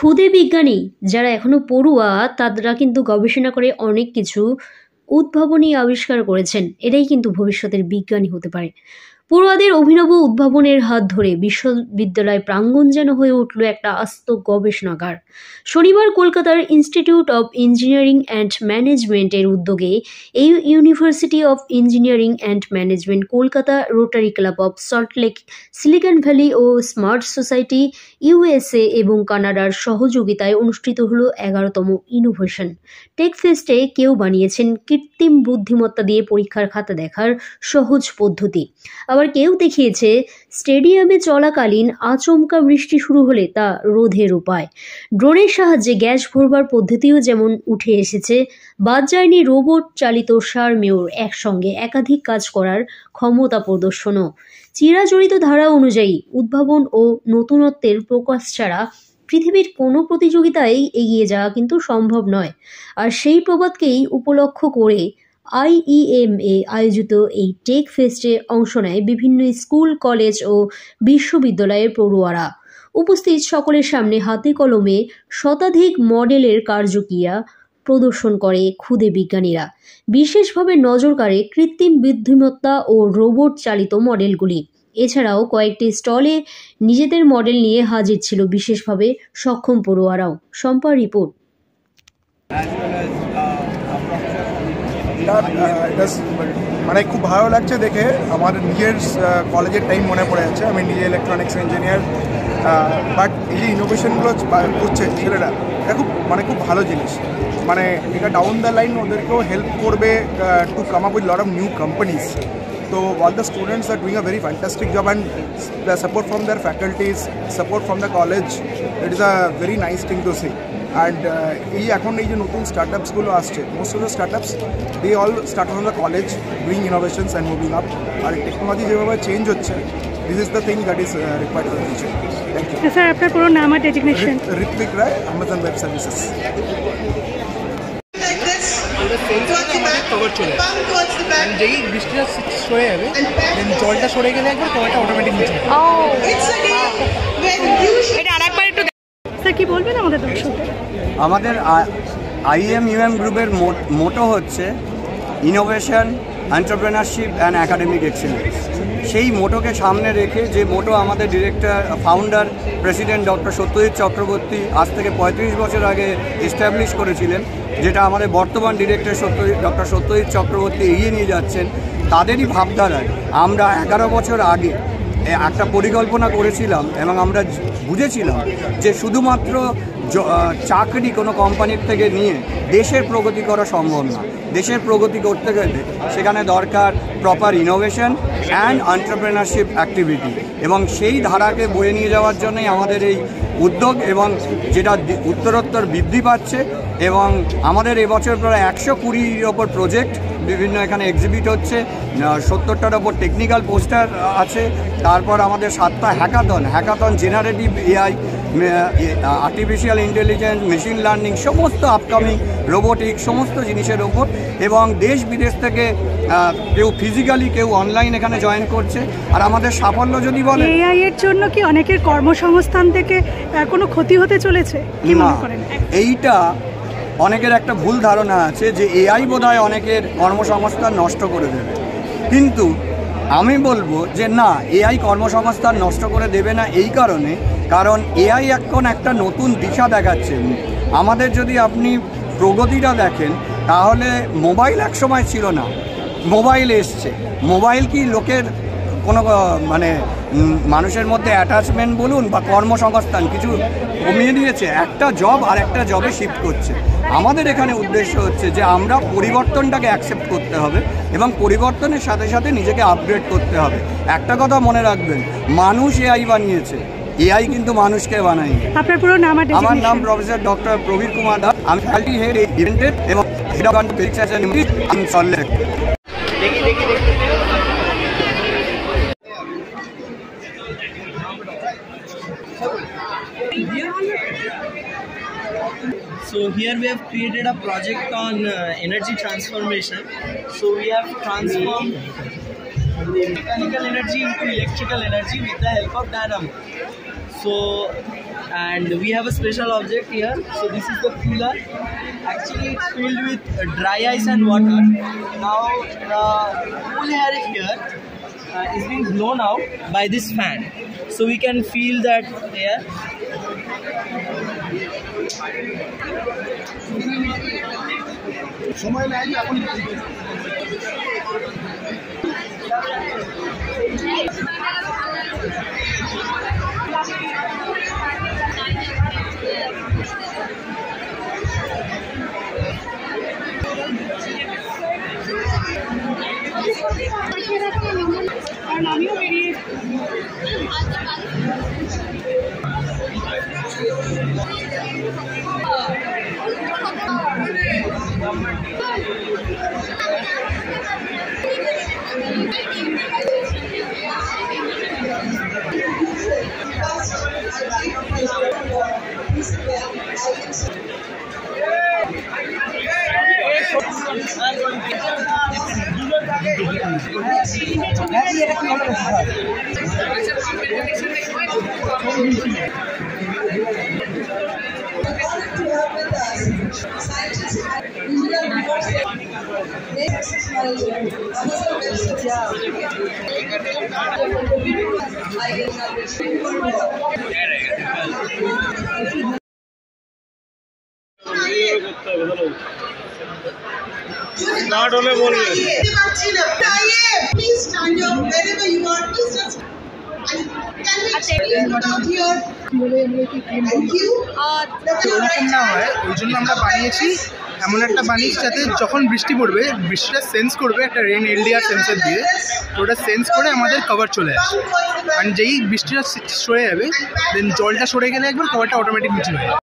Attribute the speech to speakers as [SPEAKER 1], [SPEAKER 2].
[SPEAKER 1] ক্ষুদে বিজ্ঞানী যারা এখনো পড়ুয়া তারা কিন্তু গবেষণা করে অনেক কিছু উদ্ভাবনী আবিষ্কার করেছেন। এটাই কিন্তু ভবিষ্যতের বিজ্ঞানী হতে পারে। পড়ুয়াদের অভিনব উদ্ভাবনের হাত ধরে বিশ্ববিদ্যালয় প্রাঙ্গণ যেন হয়ে উঠল একটা আস্ত গবেষণাগার। শনিবার কলকাতার ইনস্টিটিউট অব ইঞ্জিনিয়ারিং অ্যান্ড ম্যানেজমেন্টের উদ্যোগে এই university of engineering and management, Kolkata rotary club of Salt Lake, Silicon Valley ও স্মার্ট সোসাইটি ইউএসএ এবং কানাডার সহযোগিতায় অনুষ্ঠিত হলো 11তম ইনোভেশন টেক ফেস্টে। কেউ বানিয়েছেন কৃত্রিম বুদ্ধিমত্তা দিয়ে পরীক্ষার খাতা দেখার সহজ পদ্ধতি, আবার কেউ দেখিয়েছে স্টেডিয়ামে চলাকালীন আচমকা বৃষ্টি শুরু হলে তা রোধের উপায়। ড্রোনের সাহায্যে গ্যাস ভরবার পদ্ধতিও যেমন উঠে এসেছে, বাদ যায়নি রোবট চালিত সারমেয়র একসঙ্গে একাধিক কাজ করার ক্ষমতা প্রদর্শনও। চিরাচরিত ধারা অনুযায়ী উদ্ভাবন ও নতুনত্বের প্রকাশ ছাড়া পৃথিবীর কোনো প্রতিযোগিতায় এগিয়ে যাওয়া কিন্তু সম্ভব নয়। আর সেই প্রবাদকেই উপলক্ষ করে IEMA আয়োজিত এই টেক ফেস্টে অংশ নেয় বিভিন্ন স্কুল, কলেজ ও বিশ্ববিদ্যালয়ের পড়ুয়ারা। উপস্থিত সকলের সামনে হাতে কলমে শতাধিক মডেলের কার্যক্রিয়া প্রদর্শন করে ক্ষুদে বিজ্ঞানীরা। বিশেষভাবে নজর কাড়ে কৃত্রিম বুদ্ধিমত্তা ও রোবট চালিত মডেলগুলি। এছাড়াও কয়েকটি স্টলে নিজেদের মডেল নিয়ে হাজির ছিল বিশেষভাবে সক্ষম পড়ুয়ারাও। শম্পার রিপোর্ট।
[SPEAKER 2] মানে খুব ভালো লাগছে দেখে। আমার নিজের কলেজের টাইম মনে পড়ে যাচ্ছে। আমি নিজে ইলেকট্রনিক্স ইঞ্জিনিয়ার, বাট এই যে ইনোভেশনগুলো করছে ছেলেরা, এটা খুব ভালো জিনিস। মানে এটা ডাউন দ্য লাইন ওদেরকেও হেল্প করবে to come up with lot of new companies. So all the students are doing a very fantastic job, and the support from their faculties, support from the college, it is a very nice thing to see. And এই এখন এই যে নতুন স্টার্টআপসগুলো আসছে, most of the startups they all start from the college, doing innovations and moving up. আর technology যেভাবে change হচ্ছে, this is the thing that is required for the future. Thank you
[SPEAKER 3] sir. আপনার পুরো নাম আর designation?
[SPEAKER 2] Ritwik Roy, Amazon web services.
[SPEAKER 4] যেই বৃষ্টিটা সরে যাবে, জলটা সরে গেলে একবার কভারটা অটোমেটিক নিচে।
[SPEAKER 3] স্যার কি বলবেন আমাদের দর্শকদের?
[SPEAKER 5] আমাদের IEM গ্রুপের মোটো হচ্ছে innovation, entrepreneurship and academic excellence. সেই মোটোকে সামনে রেখে, যে মোটো আমাদের director, founder, president doctor Satyajit Chakraborty আজ থেকে 35 বছর আগে এস্টাবলিশ করেছিলেন, যেটা আমাদের বর্তমান ডিরেক্টর ডক্টর সত্যজিৎ চক্রবর্তী এগিয়ে নিয়ে যাচ্ছেন, তাদেরই ভাবধারায় আমরা 11 বছর আগে একটা পরিকল্পনা করেছিলাম এবং আমরা বুঝেছিলাম যে শুধুমাত্র চাকরি কোনো কোম্পানির থেকে নিয়ে দেশের প্রগতি করা সম্ভব না। দেশের প্রগতি করতে গেলে সেখানে দরকার proper innovation and entrepreneurship activity, এবং সেই ধারাকে বয়ে নিয়ে যাওয়ার জন্যই আমাদের এই উদ্যোগ, এবং যেটা উত্তরোত্তর বৃদ্ধি পাচ্ছে। এবং আমাদের এবছর প্রায় 120-র ওপর প্রজেক্ট বিভিন্ন এখানে এক্সিবিট হচ্ছে, 70টার ওপর টেকনিক্যাল পোস্টার আছে। তারপর আমাদের 7টা hackathon, generative AI, artificial intelligence, machine learning, সমস্ত আপকামিং রোবোটিক সমস্ত জিনিসের ওপর, এবং দেশ বিদেশ থেকে কেউ ফিজিক্যালি কেউ অনলাইন এখানে জয়েন করছে। আর আমাদের সাফল্য যদি বলে,
[SPEAKER 3] AI এর জন্য কি অনেকের কর্মসংস্থান থেকে কোনো ক্ষতি হতে চলেছে কি মনে করেন?
[SPEAKER 5] এইটা অনেকের একটা ভুল ধারণা আছে যে AI বোধহয় অনেকের কর্মসংস্থান নষ্ট করে দেবে, কিন্তু আমি বলবো যে না, AI কর্মসংস্থান নষ্ট করে দেবে না। এই কারণ AI এখন একটা নতুন দিশা দেখাচ্ছে আমাদের। যদি আপনি প্রগতিটা দেখেন, তাহলে মোবাইল একসময় ছিল না, মোবাইল এসছে। মোবাইল কি লোকের কোনো মানে মানুষের মধ্যে অ্যাটাচমেন্ট বলুন বা কর্মসংস্থান কিছু কমিয়ে দিয়েছে? একটা জব আর একটা জবে শিফট করছে। আমাদের এখানে উদ্দেশ্য হচ্ছে যে আমরা পরিবর্তনটাকে অ্যাকসেপ্ট করতে হবে এবং পরিবর্তনের সাথে সাথে নিজেকে আপগ্রেড করতে হবে। একটা কথা মনে রাখবেন, মানুষ AI বানিয়েছে, AI কিন্তু মানুষকে বানায়নি।
[SPEAKER 3] আপনার পুরো নাম?
[SPEAKER 5] আমার নাম প্রফেসর ডক্টর প্রবীর কুমার দাস। আমি ফ্যাকাল্টি হেড ইভেন্টেড এবং head of Salt Lake.
[SPEAKER 6] So here we have created a project on energy transformation. So we have transformed mechanical energy into electrical energy with the help of dynamo. So and we have a special object here. So this is the cooler. Actually it's filled with dry ice and water. Now the cool air here is being blown out by this fan, so we can feel that air.
[SPEAKER 3] কারণ আমিও বেরিয়ে
[SPEAKER 7] start होने बोल रहे please stand up wherever you are, please just can we please put out here thank you
[SPEAKER 4] ওরকম না হয় ওই জন্য আমরা বানিয়েছি এমন একটা বানিয়েছি যাতে যখন বৃষ্টি পড়বে বৃষ্টিটা সেন্স করবে একটা রেন এলডিআর সেন্সর দিয়ে, তো ওটা সেন্স করে আমাদের কভার চলে আসে, আর যেই বৃষ্টিটা সরে যাবে দেন জলটা সরে গেলে একবার কভারটা অটোমেটিক নিচে হয়ে যাবে।